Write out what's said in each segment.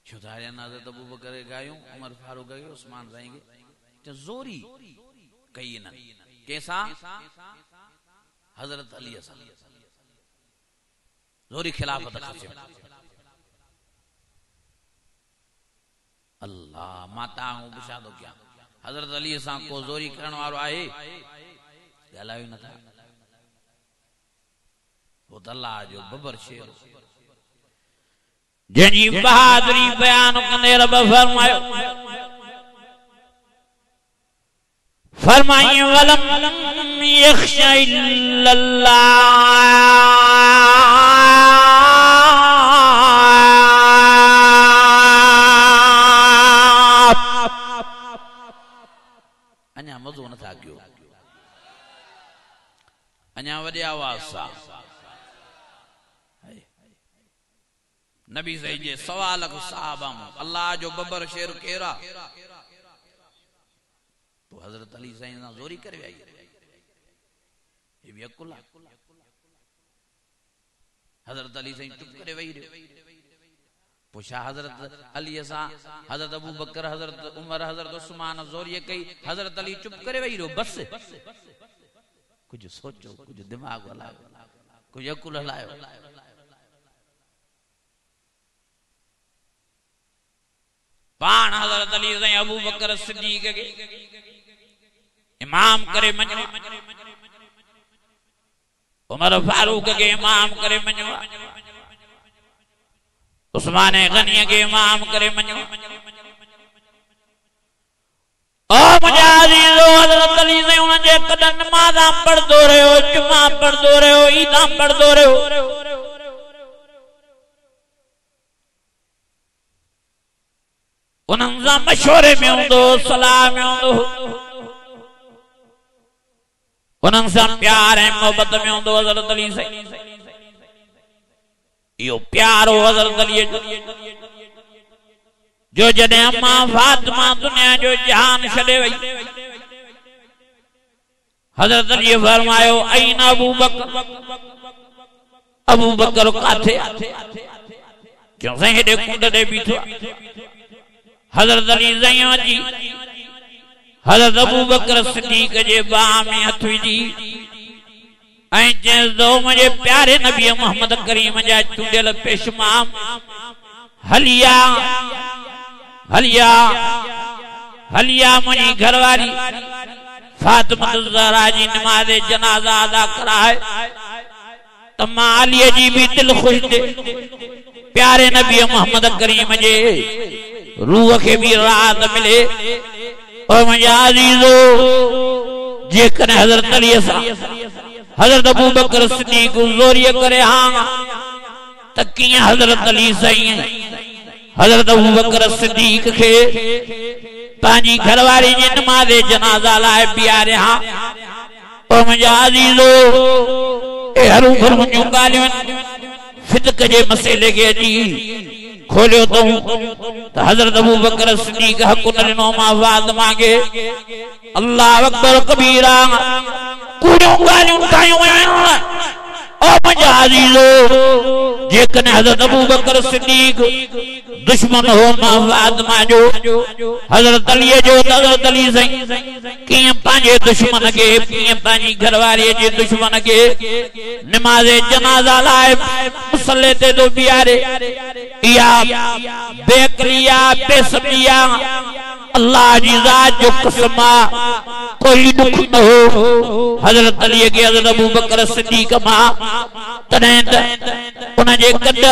शुधारिया हज़रत अबू बकर गायूं, उमर फारूक गायो, उस्मान रहेंगे तो जोरी कई न कैसा हज़रत अली जोरी खिलाफत खसियो। अल्लाह माता हूं बुशादो क्या हज़रत अली सां को जोरी करण वारो आहे ॻाल्हायो न था। वो त अल्लाह जो बबर शेर जंहिंजी बहादुरी बयान कंदे रब फरमायो फरमाई वलम यख्शा इल्लल्लाह। अञा मज़ो न था कयो, अञा वॾे आवाज़ सां नबी सही जे सवाल साहबा अल्लाह जो बबर शेर केरा तो हज़रत अली साईं सां जोरी करे आई ये भी अकुल हज़रत अली साईं चुप करे वही पुछा हज़रत अली सां हज़रत अबू बकर हज़रत उमर हज़रत उस्मान जोरी कई हज़रत अली चुप करे वही बस कुछ सोचो कुछ दिमाग हलायो कुछ अकुल हलायो। पान हज़रत अली साईं अबू बकर सिद्दीक़ के इमाम करे मञो, उमर फारूक के इमाम करे मञो, उस्मान गनी के इमाम करे मञो। ओ मुंहिंजा अज़ीज़ो हज़रत अली साईं उन जे कदम नमाज़ पढ़दो रहियो, जुमा पढ़दो रहियो, ईदा पढ़दो रहियो। उन्हनि सां मशवरे में हूंदो, सलाह में हूंदो, उन्हनि सां प्यार ऐं मोहबत में हूंदो हज़रत अली साईं। इहो प्यार हो हज़रत अली जो जॾहिं अम्मा फातिमा दुनिया जो जहान छॾे वई हज़रत अली फरमायो ऐन अबू बकर काथे क्यों साईं हेॾे कुंड ते बीठो हज़रत अली साईं जी हज़रत अबू बकर सिद्दीक़ जे बाह में हथ विझी ऐं चइसि मुंहिंजे प्यारे नबी मोहम्मद करीम जा चूंडियल पेशमाम हलिया हलिया हलिया मुंहिंजी घरवारी फातिमा ज़हरा जी नमाज़ जनाज़ा अदा कराए त मां अलीअ जी भी दिल ख़ुश थे प्यारे नबी मोहम्मद करीम जे रूह के भी राहत मिले। और मुंहिंजा अज़ीज़ो जेकॾहिं हज़रत अली सां हज़रत अबू बकर सिद्दीक़ ज़ोरीअ करे हां त कीअं हज़रत अली साईं हज़रत अबू बकर सिद्दीक़ के पंहिंजी घरवारी जे नमाज़ जनाज़ा लाइ बीहारे हां। और मुंहिंजा अज़ीज़ो ए हरू मुंहिंजूं ॻाल्हियूं फितक जे मसइले खे अची खोलियो तो हज़रत अबू बकर सिद्दीक़ हक़ न ॾिनो मां फातिमा खे अल्लाह अकबर कबीरा कूड़ियूं ॻाल्हियूं ठाहियूं आहिनि। ओ मुंहिंजा अज़ीज़ो जेकॾहिं हज़रत अबू बकर सिद्दीक़ दुश्मन हो मां फातिमा जो हज़रत अली जो हज़रत अली साईं कीअं पंहिंजे दुश्मन खे कीअं पंहिंजी घरवारीअ जे दुश्मन खे नमाज़ जनाज़ा लाइ मुसल्ले ते तो बीहारे इहा बेअक़लिया बेसब्रिया अल्लाह जी ज़ात जो कसम कोई दुख न हो हज़रत अली के हज़रत अबू बकर सिद्दीक़ मां तॾहिं त उन जे कद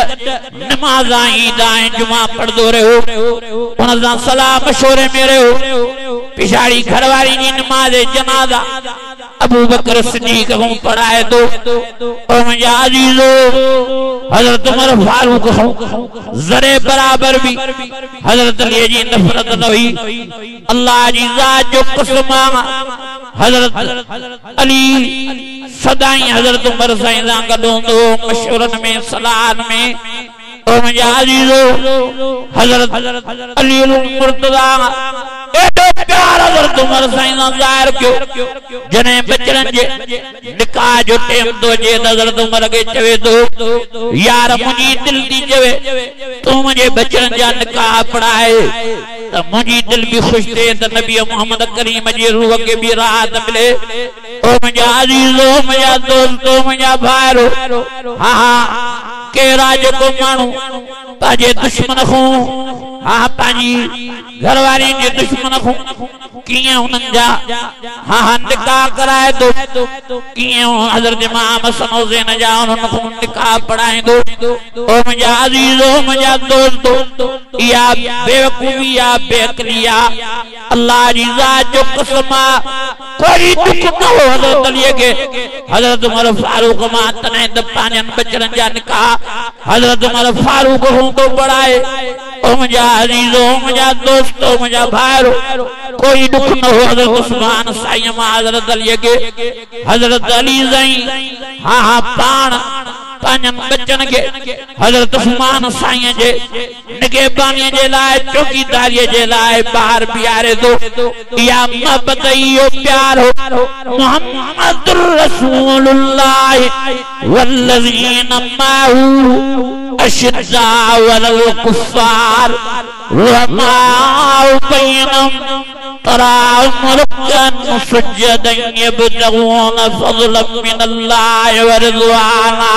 नमाज़ ईदा ऐं जुमा पढ़दो रहियो उन सां सलाह मशवरे में रहियो पिछाड़ी घरवारी जी नमाज़ जनाज़ा अबू बकर सिद्दीक़ को पढ़ाए तो और मुंहिंजा अज़ीज़ो हज़रत उमर फारूक ज़रे बराबर भी हज़रत अली जी नफ़रत न हुई अल्लाह जी ज़ात जो कसम हज़रत अली सदाई हज़रत उमर साईं सां गॾु हूंदो मशवरनि में सलाहनि में। और मुंहिंजा अज़ीज़ो हज़रत अली मुर्तज़ा एॾो प्यार हज़रत उमर साईं सां ज़ाहिर कयो जॾहिं बचड़नि जे निकाह जो टाइम थो अचे त हज़रत उमर खे चवे थो यार मुंहिंजी दिलि थी चवे तूं मुंहिंजे बचड़नि जा निकाह पढ़ाए त मुंहिंजी दिलि बि ख़ुशि थिए त नबी मोहम्मद करीम जी रूह खे बि राहत मिले। ओ मुंहिंजा अज़ीज़ो मुंहिंजा दोस्तो मुंहिंजा भाइरो हा केरा जेको माण्हू पंहिंजे दुश्मन खां हा पंहिंजी घरवारी जे दुश्मन खां कीअं उन्हनि जा हा निकाह कराए थो कीअं हज़रत इमाम हसन हुसैन जा उन्हनि खां निकाह पढ़ाईंदो। ओ मुंहिंजा अज़ीज़ो मुंहिंजा दोस्तो इहा बेवकूफ़ी आहे बेअक़ली आहे अल्लाह जी ज़ात जो कसम आहे कोई दुख न हो हज़रत अलीअ खे हज़रत उमर फारूक मां तॾहिं त पंहिंजनि बचड़नि जा निकाह हज़रत उमर फारूक खां थो पढ़ाए। ओ मुंहिंजा अज़ीज़ो मुंहिंजा दोस्तो मुंहिंजा भाइरो कोई दुख न हो हज़रत उस्मान साईं मां हज़रत अलीअ खे हज़रत अली साईं हा पाण पंहिंजनि बचनि खे हज़रत उस्मान साईं जे निगहबानीअ जे लाइ चौकीदारीअ जे लाइ ॿाहिरि बीहारे थो। इहा मोहबत इहो प्यार हो मुहम्मदुर रसूलुल्लाह वल्लज़ीन माहू अशिद्दाउ अलल कुफ़ार रुहमाउ बैनहुम तराहुम रुक्कन सुज्जदन यब्तगून फ़ज़लन मिनल्लाहि व रिज़वाना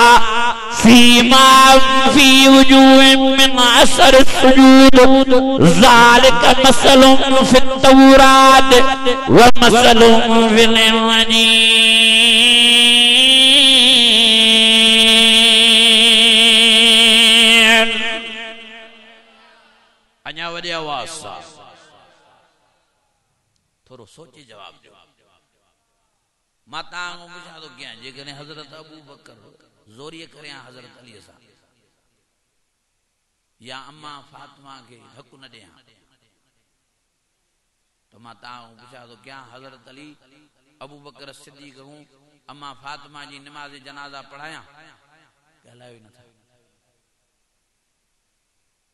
सीमाहुम फ़ी वजूहिहिम मिन असरि सुजूद ज़ालिका मसलुहुम फ़ित तौरात व मसलुहुम फ़िल इंजील। अञा वॾे आवाज़ सां थोरो सोचे जवाब ॾियो। मां तव्हां पुछां थो कयां जेकॾहिं हज़रत अबू बकर ज़ोरीअ करे हज़रत अलीअ सां या अम्मा फातिमा खे हक़ न ॾियां तो मां तव्हां पुछां थो कयां हज़रत अली अबू बकर सिद्दीक़ हूं अम्मा फातिमा जी नमाज़ जनाज़ा पढ़ायां ॻाल्हायो ई नथा।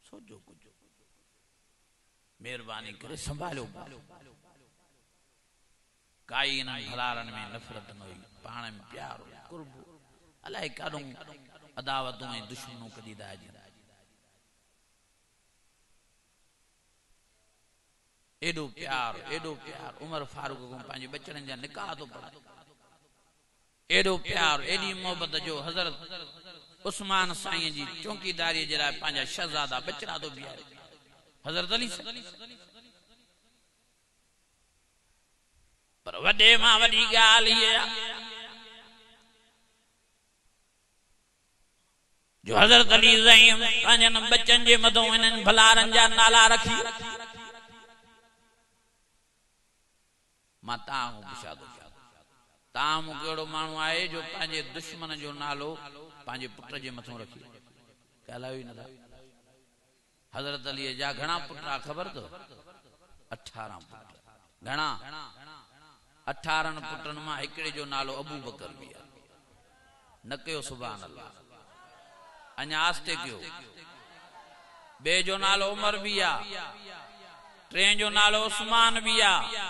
सोचो कुझु मेहरबानी करे संभालियो काई न भलारन में नफ़रत न हुई पाण में प्यार कुर्ब अलाए काॾों अदावतूं ऐं दुश्मनूं कढी दाजी एॾो प्यार उमर फारूक को पंहिंजे बचड़नि जा निकाह थो पढ़ाए एॾो प्यार एॾी मोहबत जो हज़रत उस्मान साईं जी चौकीदारीअ जे लाइ पंहिंजा शहज़ादा बचड़ा थो बीहारे हज़रत अली पर वॾे मां वॾी ॻाल्हि हीअ जो हज़रत अली साईं पंहिंजनि बचनि जे मथां हिननि भलारनि जा नाला रखी मां तव्हां पुछां थो तव्हां मूंखे अहिड़ो माण्हू आहे जो पंहिंजे दुश्मन जो नालो पंहिंजे पुट जे मथां रखी ॻाल्हायो ई नथा। हज़रत अलीअ जा घणा पुट ख़बर अथव 18 पुट घणा 18 पुटनि मां हिकिड़े जो नालो अबू बकर बि आहे न कयो सुभान अल्लाह अञा आस्ते कयो ॿिए जो नालो उमर बि आहे टे जो नालो उस्मान बि आहे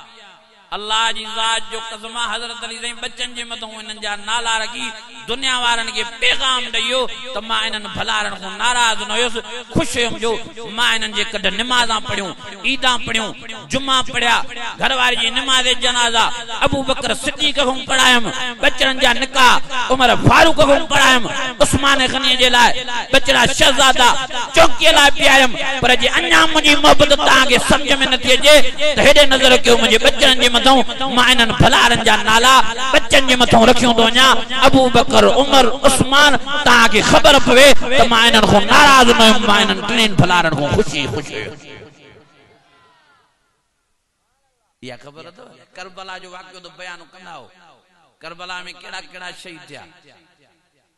अल्लाह जी ज़ात जो कसम हज़रत अली साईं बच्चन जे मथां इन्हनि जा नाला रखी दुनिया वारनि खे पैगाम ॾियो त मां इन्हनि भलारनि खां नाराज़ न हुयुसि ख़ुशि हुयुमि जो मां इन्हनि जे कॾहिं निमाज़ां पढ़ियूं ईदां पढ़ियूं जुमा पढ़िया घरवारी जी निमाज़ जनाज़ा अबू बकर सिद्दीक़ खां पढ़ायमि बचड़नि जा निकाह उमर फारूक खां पढ़ायमि उस्मान गनी जे लाइ बचड़ा शहज़ादा चौकीअ लाइ बीहारियमि पर जे अञा मुंहिंजी मोहबत तव्हांखे सम्झ में नथी अचे त हेॾे नज़र कयो मुंहिंजे बचड़नि जे मथां मां इन्हनि भलारनि जा नाला बच्चनि जे मथां रखियो थो वञा अबू बकर उमर उस्मान तव्हांखे ख़बर पवे त मां इन्हनि खां नाराज़ न हुयुमि मां इन्हनि टिनि भलारनि खां ख़ुशी हुयुमि। इहा ख़बर अथव करबला जो वाक़ियो तो बयान कंदा हो करबला में कहिड़ा कहिड़ा शहीद थिया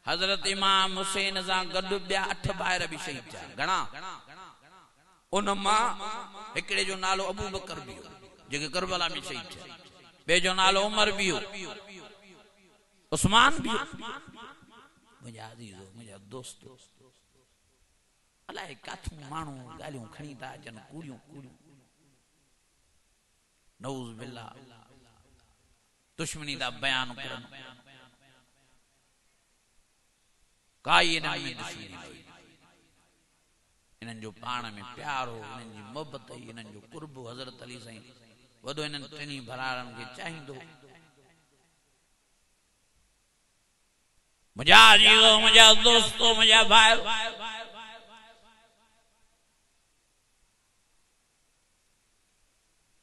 हज़रत इमाम हुसैन सां गॾु ॿिया 8 भाइर बि शहीद थिया घणा उन मां हिकिड़े जो नालो अबू बकर बि हो जेके करबला में शहीद थिया ॿिए जो नालो उमर बि हो उस्मान बि हो। मुंहिंजा अज़ीज़ो मुंहिंजा दोस्तो अलाए काथू मानू गालियों खणी था अचन कूड़ियों कूड़ियों नऊज़ बिल्ला दुश्मनी दा बयान करन काई इन्हनि में दुश्मनी नहीं इन्हनि जो पाण में प्यार हो इन्हनि जी मोहब्बत इन्हनि जो कुर्ब हज़रत अली साईं वॾो इन्हनि टिनी भराड़नि खे चाहींदो मुंहिंजा अजीज़ो मुंहिंजा दोस्तो मुंहिंजा भाई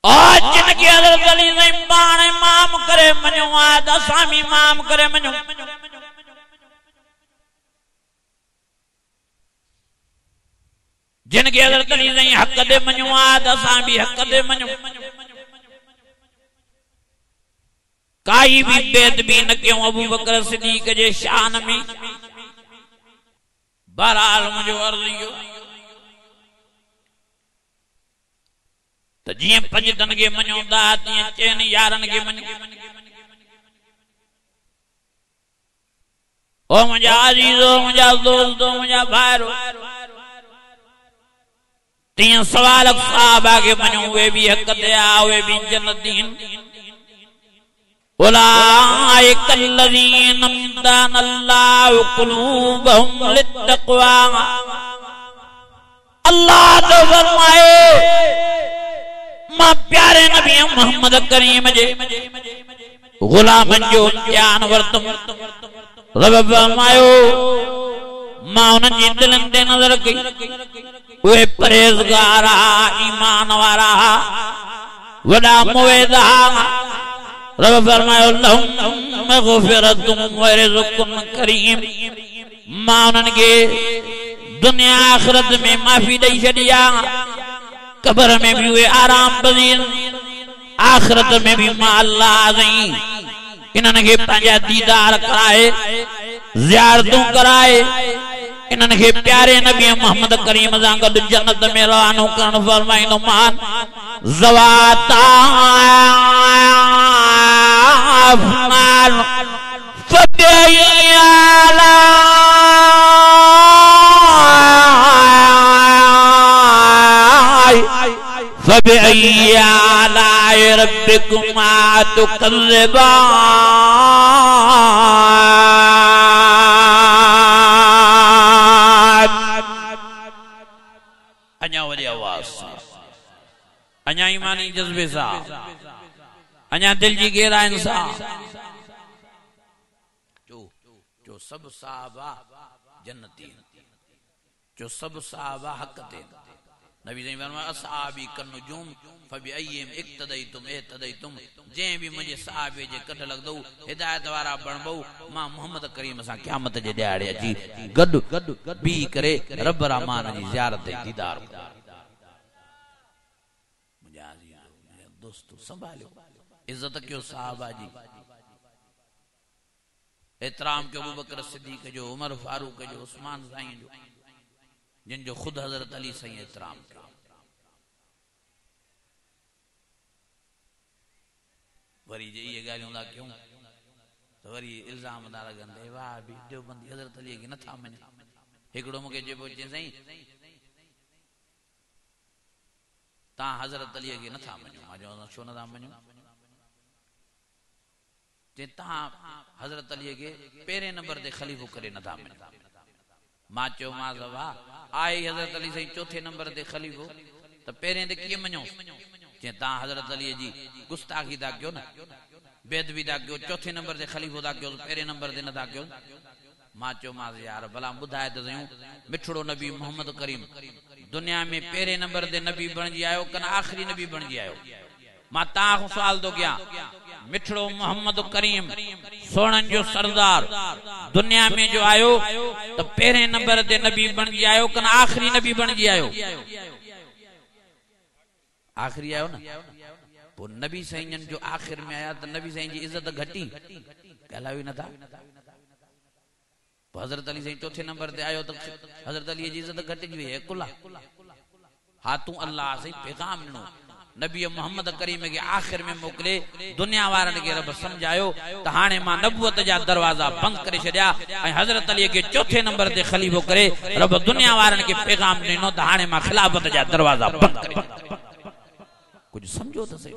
और जिनके हज़रत अली साईं पाण इमाम करे मञो आहे त असां बि इमाम करे मञो जिनके हज़रत अली साईं हक़ दे मञो आहे त असां बि हक़ दे मञो काई भी बेदबी न क्यों अबू बकर सिद्दीक़ जे शान में बहरहाल मुझो अर्ज़ इहो त जिए पंजतन के मञो था तीअं चइनि यारनि खे मञो ओ मुंहिंजा अजीज़ो मुंहिंजा दोस्तो मुंहिंजा भाइरो तीअं सवाल सहाबा के मञो उहे भी हक़ ते आ उहे भी जन्नतीन उलाइक अल्लज़ीन अमदान अल्लाहु क़ुलूबहुम लित्तक़वा अल्लाह तो फरमाए मां प्यारे नबी मोहम्मद करीम जे गुलामन जो इम्तिहान वरतुम रब फरमायो मां उन्हनि जी दिलनि ते नज़र कई उहे परहेज़गार ईमान वारा वॾा मुवेदा रब फरमायो लहुम मग़फ़िरतुम व रिज़्क़ुन करीम मां उन्हनि खे दुनिया आख़िरत में माफ़ी ॾेई छॾी आहे कब्र में भी हुए आराम पज़ीर आख़िरत में भी मां अल्लाह साईं इन्हनि खे पंहिंजा दीदार कराए ज़ियारतूं कराए इन्हनि खे प्यारे नबी मोहम्मद करीम सां गॾु जन्नत में रवानो करणु फरमाईंदो मान ज़वाता अफ़नान फ़बिअय्यिला फ़बिअय्यि आलाइ रब्बिकुमा तुकज़्ज़िबान अञा वॾी आवाज़ अञा ईमानी जज्बे सां अञा दिल जी गहराइनि सां जो सब सहाबा जन्नती जो सब सहाबा हक़ ते नबी साईं फरमाया असहाबी कन्नुजुम फबिअय्यिहिम इक्तदैतुम एतदैतुम जे भी मुझे सहाबे जे कट लगदो हिदायत वारा बणबो मां मोहम्मद करीम सां क़यामत जे ॾियारे अची गॾु बी करे रब रहमान जी ज़ियारत दीदार मुंहिंजा दोस्तो संभालियो इज्जत कयो सहाबा जी एतराम कयो अबू बकर सिद्दीक़ जो उमर फारूक जो उस्मान साईं जो जिन जो खुद हजरत अली साईं एतराम कयो वरी जे ये गालियों दा क्यों तो वरी इल्जाम दा लगंदे वाह भी देवबंदी हजरत अली के नथा मने हिकड़ो मुके जे बोचे साईं ता हजरत अली के नथा मने माजो छो नथा मने जे ता हजरत अली के पहले नंबर दे खलीफो करे नथा मने मां चो माजवा आई हजरत अली साईं चौथे नंबर दे खलीफो तो पहले दे किए मनो जे ता हजरत अली जी गुस्ताखी दा क्यों ना बेदबी दा क्यों चौथे नंबर दे खलीफो दा क्यों पहले नंबर दे नथा क्यों मां चो माज यार भला बुधाए तो सयूं मिठड़ो नबी मोहम्मद करीम दुनिया में पहले नंबर दे नबी बन जी आयो कन आखिरी नबी बन जी आयो मां ता सवाल तो क्या मिठड़ो मोहम्मद करीम सोनन जो सरदार दुनिया में जो आयो तो पहले नंबर दे नबी बन जी आयो कन आखिरी नबी बन जी आयो आखिरी आयो ना वो नबी साईं जो आखिर में आया तो नबी साईं जी इज्जत घटी कहलावी न था हजरत अली साईं चौथे नंबर ते आयो तो हजरत अली जी इज्जत घट जी है कुला हाथू अल्लाह से पैगाम नो नबी मोहम्मद करीम के आखिर में मोकले दुनिया वारन के रब समझायो त हाने मां नबूवत जा दरवाजा बंद करे छड्या ऐं हजरत अली के चौथे नंबर ते खलीफो करे रब दुनिया वारन के पैगाम ॾिनो त हाने मां खिलाफत जा दरवाजा बंद करे कुछ समझो त सही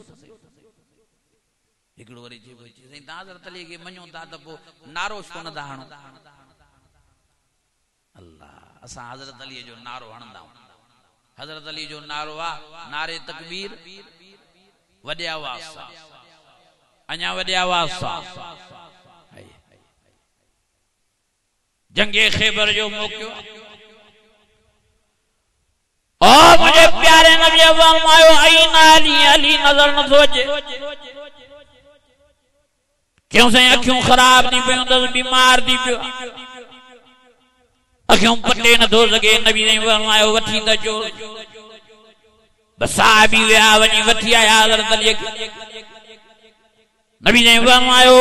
हिकड़ो वरी जे सही त हजरत अली के मञो ता त पो नारो छो न ता हणो अल्लाह असा हजरत अली जो नारो हणंदा हजरत अली जो नारो आ नारे तकबीर वडे आवाज सा अञा वडे आवाज सा जंगे खैबर जो मौक़ो ओ मुझे प्यारे नबी फरमायो आईन अली अली नजर न सोचे क्यों से अखियों खराब नहीं पे दस बीमार दी पे अखियों पटे न धो सके नबी ने फरमायो वठी द जो बसा भी वे वनी वठी आया हजरत अली नबी ने फरमायो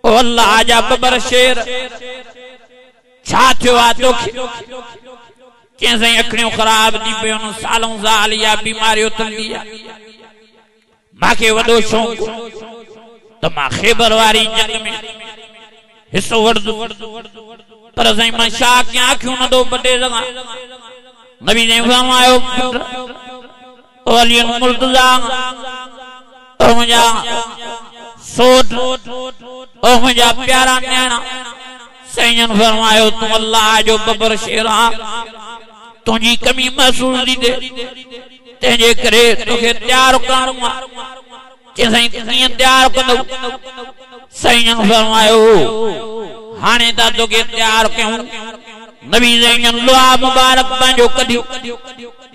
ओ अल्लाह जा बबर शेर छा थियो आ तो कैसे अखियों खराब दी पे उन सालों साल या बीमारी उतल दिया माके वडो शौक त मां खैबर वारी जंग में हिस्सो वरदो पर सही मां शा क्या क्यों न दो बड़े लगा नबी ने फरमायो ओ अली मुर्तजा ओ मुझा सोट ओ मुझा प्यारा न्याणा सैयन फरमायो तू अल्लाह जो बबर शेरा तुझी कमी महसूस दी दे तेजे करे तोखे तैयार करणो के सही कियां तैयार कंदो सैयन फरमायो हाने ता तोखे तैयार कयूं नबी सैयन दुआ मुबारक पंहिंजो कढियो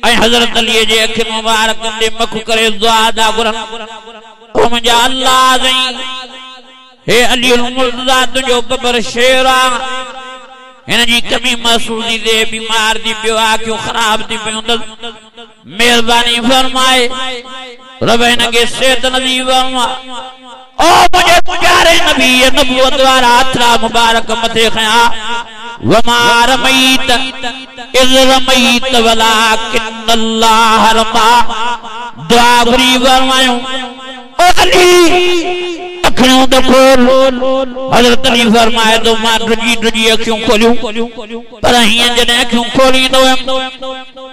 ऐं हजरत अली जे अखियुनि मुबारक ते मख करे दुआ दा घुरन ओ मुंहिंजा अल्लाह सही हे अली मुर्तजा तुंहिंजो बबर शेर आ हिन जी कमी महसूस थी दे बीमार थी पियो आंखियूं ख़राब थी पियूं मेहरबानी फरमाए रब हिन खे सेहत नसीब फरमा ओ मुझे प्यारे नबी नबूवत वारा हथरा मुबारक मथे खया वमा रमईत इज़ रमईत वलाकिन अल्लाह रमा दुआ घुरी फरमायो ओ अली अखियों तो खोल हजरत अली फरमाए तो मां ड्रजी अखियों खोलियूं पर हियां जॾहिं अखियों खोलींदो हुयमि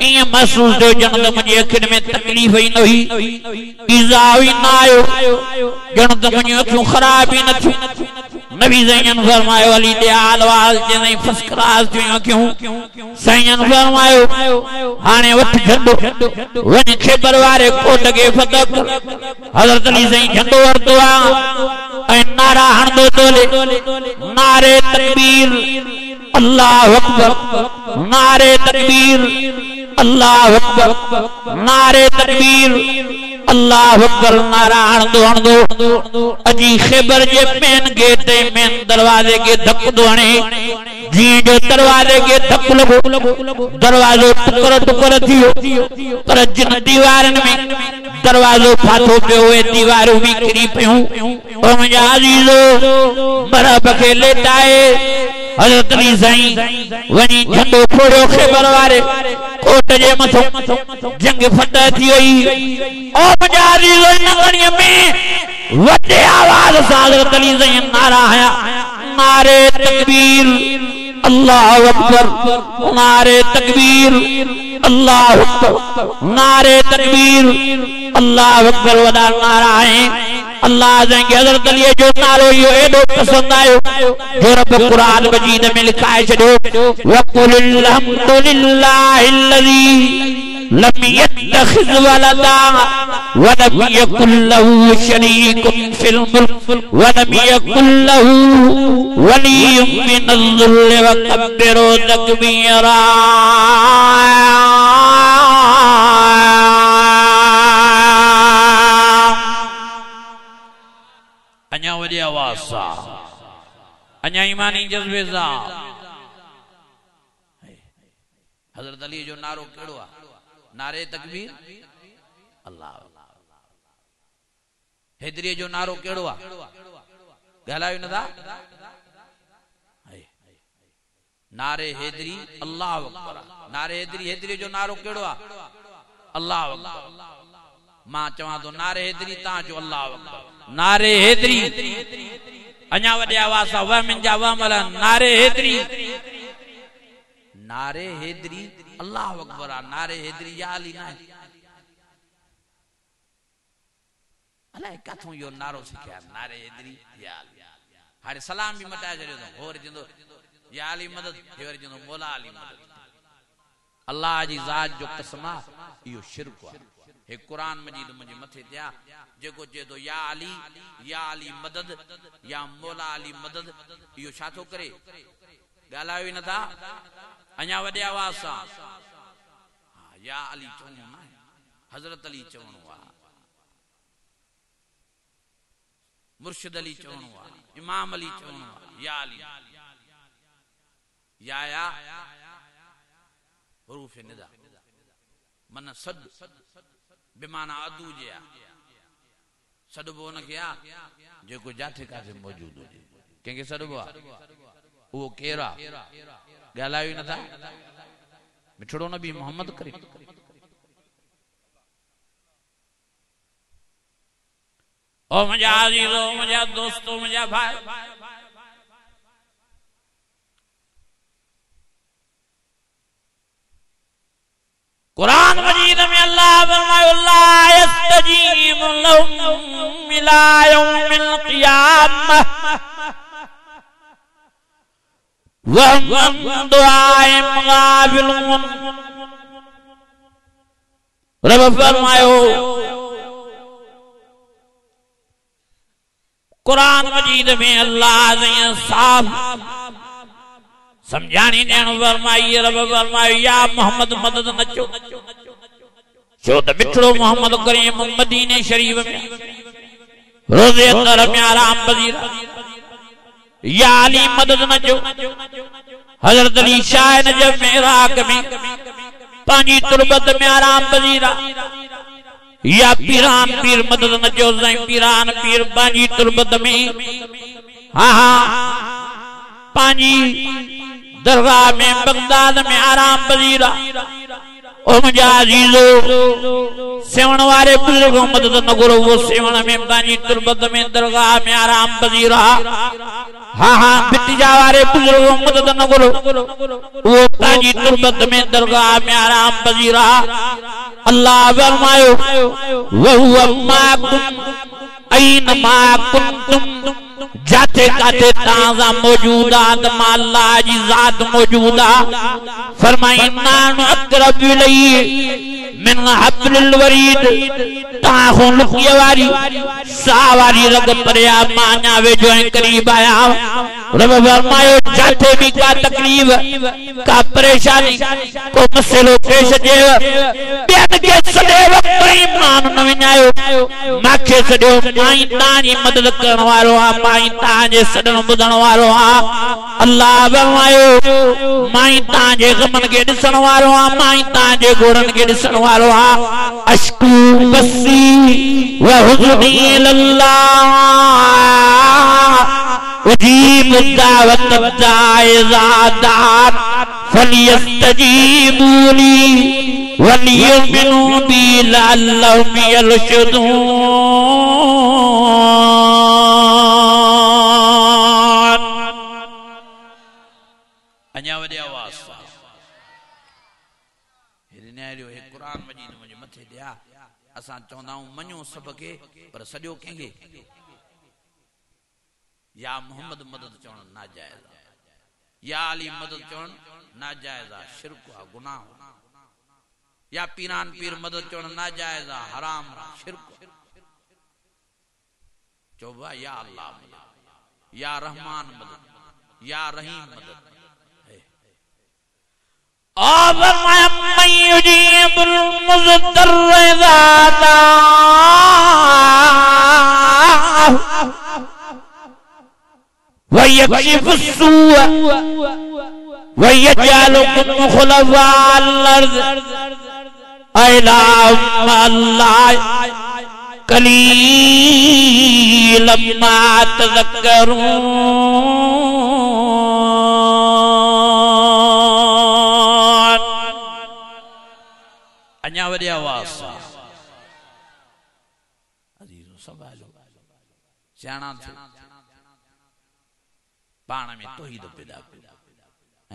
ईअं महसूस थियो ॼण त मुंहिंजी अखियुनि में तकलीफ़ ई न हुई ईज़ा ई न आयो ॼण त मुंहिंजियूं अखियूं ख़राब ई न थियूं नबी सैयन फरमायो अली दे हाल वाल चई फर्स्ट क्लास थियूं अखियूं सैयन फरमायो हाणे वठ झंडो वञ खैबर वारे कोट खे फतह कर हजरत अली सही झंडो वरतो आहे ऐं नारा हणंदो तोले नारे तकबीर अल्लाह अकबर नारे तकबीर अल्लाह अकबर नारे तकबीर अल्लाह अकबर नारा हणंदो अजी खैबर जे मेन गेट मेन दरवाजे के धक दो हणे जी जो दरवाजे के धक लगो दरवाजो टुकर थियो पर जिन दीवारन में दरवाजो फाथो पियो हुए दीवारूं भी किरी पियूं ओ मुंहिंजा अज़ीज़ो बरब खे लेटाए हजरत अली साईं वञी झंडो फोड़ियो खैबर वारे कोट जे मथो जंग फतह थी वई ओ मुंहिंजा अज़ीज़ो इन गणीअ में वॾे आवाज़ सां हजरत अली साईं नारा हया नारे तकबीर अल्लाह अकबर नारे तकबीर अल्लाह अकबर नारे तकबीर अल्लाह अकबर वॾा नारा है अल्लाह जंहिंखे हज़रत अली जो नारो इहो एॾो पसंदि आयो जो रब क़ुरान मजीद में लिखाए छॾियो वक़ुल अल्हम्दुलिल्लाहिल्लज़ी लम यत्तखिज़ वलदा वलम यकुल लहू शरीकुन फिल मुल्क वलम यकुल लहू वलियुम मिनज़्ज़ुल्लि वकब्बिरहु तकबीरा अञा वॾी आवाज़ सां अञा ईमानी जज़्बे सां हज़रत अली जो नारो कहिड़ो आहे नारे तकबीर अल्लाह हैदरी जो नारो कहिड़ो आहे ॻाल्हायो नथा नारे हैदरी अल्लाह अकबर नारे हैदरी जो नारो कहिड़ो आहे अल्लाह अकबर मां चवां तो नारे हैदरी ता जो अल्लाह अकबर नारे हैदरी अञा वडे आवाज सा व मिंजा व मल नारे हैदरी अल्लाह अकबर नारे हैदरी या अली ना अलाए काथों यो नारो सिखया नारे हैदरी या अली हारे सलाम भी मटाए जड़ो होर जिंदो या अली मदद हेवर जिंदो मौला अली मदद अल्लाह जी जात जो कसमा यो शिरक है हे कुरान मजीद मुझे मथे दिया जेको जे तो या अली मदद या मौला अली मदद यो छा तो करे गालायो न था अञा वडे आवाज सा या अली चवणो ना हजरत अली चवणो आ मुर्शिद अली चवणो आ इमाम अली चवणो आ या अली या हरूफ निदा मन सद बेमाना अदू जे सदबो न किया जेको जाथे कासे मौजूद हो केके सदबो वो केरा गालायो न था मिठड़ो नबी मोहम्मद करीम ओ मजा अजीजो मजा दोस्तों मजा भाई कुरान मजीद में अल्लाह फरमाया ला यस्तजीबु लहुम इला यौमिल क़ियामह व हुम दुआइम गाफिलून रब फरमायो कुरान मजीद में अल्लाह ने साफ समझानी देन फरमाई रब फरमायो या मोहम्मद मदद नचो छो त मिठड़ो मोहम्मद करीम मदीने शरीफ में रोज़े अंदर में आराम पजीर या अली मदद नचो हजरत अली शाह नजब में राग में पानी तुरबत में आराम पजीरा या पीरान पीर मदद नचो पीरान पीर पानी तुरबत में हाँ हाँ पानी दरगाह में बगदाद में आराम पजीरा ओ मुझा अजीजो सेवण वाले बुजुर्गों मदद न करो वो सेवण में पानी तुरबत में दरगाह में आराम पजीरा हाँ हाँ बिटिया वाले बुजुर्गों मदद न करो वो पानी तुरबत में दरगाह में आराम पजीरा अल्लाह फरमायो वहुवा माकुम ऐनमा कुंतुम जाते काते ताज़ा मौजूदात माला जी जात मौजूदा फरमाई नानु अक़रब इलैहि मिन हब्लिल वरीद ताहु लुकिया वारी सावारी रग परया माना वे जो करीब आया रब फरमायो जाते भी का तकलीफ का परेशानी को मसलो पेश जे बेन के सदे वक्त ईमान न विनायो माखे सदो माई तानी मदद करण वालो आ माई ताजे सदन बुधण वालो आ अल्लाह फरमायो माई ताजे गमन के दिसण वालो आ माई ताजे गोरन के दिसण वालो आ अश्कू बसी व हुज़नी लल्लाह उजीब दावत दाइज़ादात फलियस्तजीबू ली वलियुमिनू बी लअल्लहुम यरशुदून अञा वडे आवाज हिरनारियो हे कुरान मजीद मुझे मथे दिया असा चवंदाऊं मञो सब के पर सॼो कंहिंखे या मोहम्मद मदद चवण नाजायज़ या अली मदद चवण नाजायज़ शिरक आ गुनाह या पीरान पीर मदद चवण नाजायज़ हराम शिरक चोबा या अल्लाह मदद या रहमान मदद या रहीम मदद युजीबुल मुज़्तर्र इज़ा दआह वयक्शिफुस सूअ वयजअलुकुम खुलफाअल अर्ज़ अइलाहुम अल्लाह कलीलन मा तज़क्करून अञा वॾे आवाज़ सां अजीज़ो संभालो सियाणा थियो पाण में तौहीद पैदा कयो